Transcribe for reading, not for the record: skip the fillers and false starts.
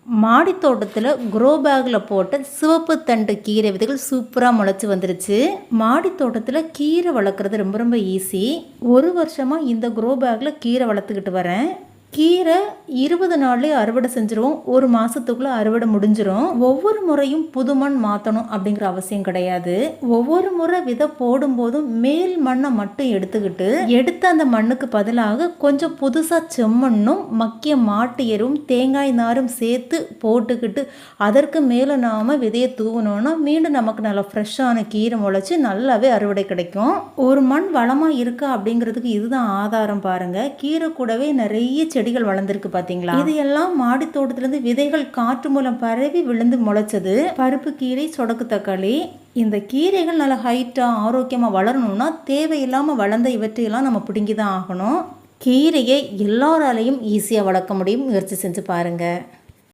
மாடி தோட்டத்தில் க்ரோ பேக்கில் போட்ட சிவப்பு தண்டு கீரை விதைகள் சூப்பராக முளைச்சி வந்துருச்சு. மாடி தோட்டத்தில் கீரை வளர்க்குறது ரொம்ப ரொம்ப ஈஸி. ஒரு வருஷமாக இந்த க்ரோ பேக்கில் கீரை வளர்த்துக்கிட்டு வரேன். கீரை 20 நாள்லேயே அறுவடை செஞ்சிரும். ஒரு மாதத்துக்குள்ளே அறுவடை முடிஞ்சிடும். ஒவ்வொரு முறையும் புது மண் மாற்றணும் அப்படிங்கிற அவசியம் கிடையாது. ஒவ்வொரு முறை விதை போடும்போதும் மேல் மண்ணை மட்டும் எடுத்த அந்த மண்ணுக்கு பதிலாக கொஞ்சம் புதுசாக செம்மண்ணும் மக்கிய மாட்டு எருவும் தேங்காய் நாரும் சேர்த்து போட்டுக்கிட்டு அதற்கு மேலே நாம் விதையை தூவினோன்னா மீண்டும் நமக்கு நல்லா ஃப்ரெஷ்ஷான கீரை முளைச்சி நல்லாவே அறுவடை கிடைக்கும். ஒரு மண் வளமாக இருக்கா அப்படிங்கிறதுக்கு இதுதான் ஆதாரம். பாருங்கள், கீரை கூடவே நிறைய செடிகள் வளர்ந்துருக்கு பார்த்தீங்களா. இது எல்லாம் மாடி தோட்டத்திலிருந்து விதைகள் காற்று மூலம் பரவி விழுந்து முளைச்சது. பருப்பு கீரை, சொடக்கு தக்காளி, இந்த கீரைகள் நல்லா ஹைட்டாக ஆரோக்கியமாக வளரணும்னா தேவையில்லாமல் வளர்ந்த இவற்றையெல்லாம் நம்ம பிடுங்கி தான் ஆகணும். கீரையை எல்லாராலையும் ஈஸியாக வளர்க்க முடியும். முயற்சி செஞ்சு பாருங்கள்.